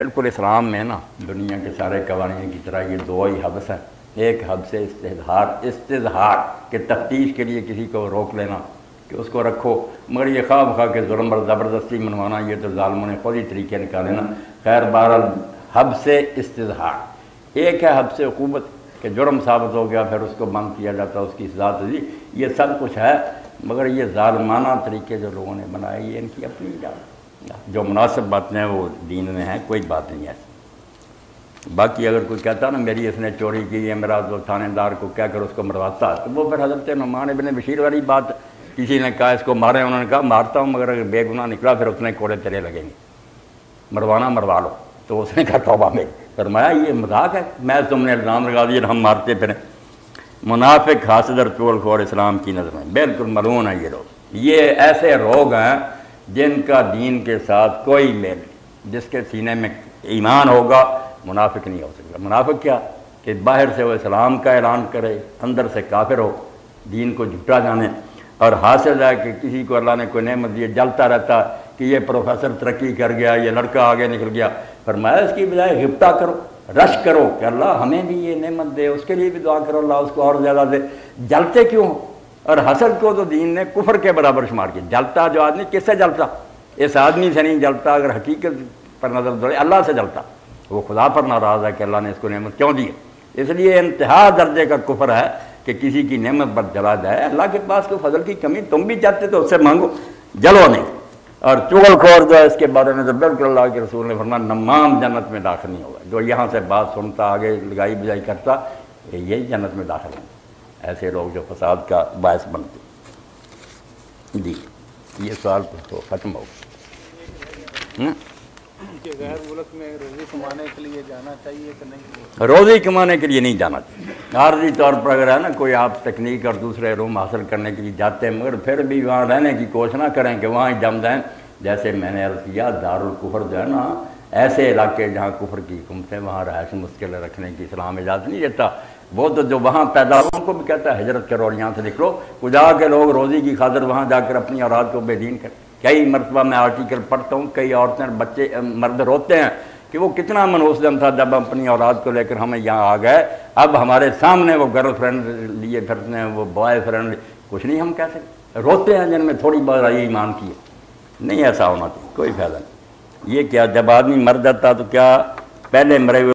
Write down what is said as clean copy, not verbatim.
بالکل اسلام میں نا دنیا کے سارے قوانین کی طرح یہ دو ہی حبس ہیں. ایک حبس استظہار کہ تفتیش کے لیے کسی کو روک لینا کہ اس کو رکھو، مگر یہ خواہ کے ظلم اور زبردستی منوانا یہ تو ظالموں نے خود ہی طریقے نکالے نا. خیر بہرحال حبس استظہار. ایک ہے حبس عقوبت کہ جرم ثابت ہو گیا پھر اس کو بند کیا جاتا، اس کی سزا تو دی. یہ سب کچھ ہے مگر یہ ظالمانہ طریقے جو لوگوں نے بنائے یہ ان کی اپنی اجازت. جو مناسب باتیں ہیں وہ دین میں ہیں، کوئی بات نہیں ہے. باقی اگر کوئی کہتا نا میری اس نے چوری کی ہے، میرا تو تھانے دار کو کیا کر اس کو مرواتا، تو وہ پھر حضرت نعمان ابن بشیر والی بات. کسی نے کہا اس کو مارے، انہوں نے کہا مارتا ہوں مگر اگر بے گناہ نکلا پھر اتنے کوڑے تیرے لگیں گے، مروانا مروا لو. تو اس نے کہا توبہ میں. فرمایا یہ مذاق ہے، میں تم نے الزام لگا دیا ہم مارتے پھریں. منافق، حاسد اور چغل خور اسلام کی نظر میں بالکل ملعون ہیں یہ لوگ. یہ ایسے روگ ہیں جن کا دین کے ساتھ کوئی میل نہیں. جس کے سینے میں ایمان ہوگا منافق نہیں ہو سکتا. منافق کیا کہ باہر سے وہ اسلام کا اعلان کرے، اندر سے کافر ہو، دین کو جھوٹا جانے. اور حاصل ہے کہ کسی کو اللہ نے کوئی نعمت دی، جلتا رہتا کہ یہ پروفیسر ترقی کر گیا، یہ لڑکا آگے نکل گیا. فرمایا اس کی بجائے غبطہ کرو، رش کرو کہ اللہ ہمیں بھی یہ نعمت دے، اس کے لیے بھی دعا کرو اللہ اس کو اور زیادہ دے. جلتے کیوں ہو؟ اور حسد کو تو دین نے کفر کے برابر شمار کیا. جلتا جو آدمی کس سے جلتا؟ اس آدمی سے نہیں جلتا، اگر حقیقت پر نظر دوڑے اللہ سے جلتا. وہ خدا پر ناراض ہے کہ اللہ نے اس کو نعمت کیوں دی. اس لیے انتہا درجے کا کفر ہے کہ کسی کی نعمت پر جلا جائے. اللہ کے پاس کوئی فضل کی کمی تم بھی چاہتے تو اس سے مانگو، جلو نہیں. اور چغل خور جو ہے اس کے بارے میں تو بالکل اللہ کے رسول نے فرمایا نمام جنت میں داخل نہیں ہوگا. جو یہاں سے بات سنتا آگے لگائی بجائی کرتا یہی جنت میں داخل ہیں. ایسے لوگ جو فساد کا باعث بنتے. جی یہ سوال تو ختم ہو کہ غیر ملک میں روزی کمانے کے لیے جانا چاہیے کہ نہیں؟ روزی کمانے کے لیے نہیں جانا چاہیے. عارضی طور پر اگر ہے نا کوئی آپ تکنیک اور دوسرے علوم حاصل کرنے کے لیے جاتے ہیں مگر پھر بھی وہاں رہنے کی کوشش نہ کریں کہ وہاں ہی جم جائیں. جیسے میں نے عرض کیا دارالکفر جو ہے نا، ایسے علاقے جہاں کفر کی حکومت ہے وہاں رہائش مشکل رکھنے کی اسلام اجازت نہیں دیتا. وہ تو جو وہاں پیدا ہو ان کو بھی کہتا ہے ہجرت کرو اور یہاں سے نکلو. کجا کے لوگ روزی کی خاطر وہاں جا کر اپنی اولاد کو بے دین کریں. کئی مرتبہ میں آرٹیکل پڑھتا ہوں، کئی عورتیں بچے مرد روتے ہیں کہ وہ کتنا منحوس تھا جب اپنی اولاد کو لے کر ہمیں یہاں آ گئے، اب ہمارے سامنے وہ گرل فرینڈ لیے پھرتے ہیں، وہ بوائے فرینڈ کچھ نہیں ہم کہہ سکتے. روتے ہیں جن میں تھوڑی بہت ایمان کی ہے. نہیں ایسا ہونا چاہیے، کوئی فائدہ نہیں. یہ کیا جب آدمی مر جاتا تو کیا پہلے مرے ہوئے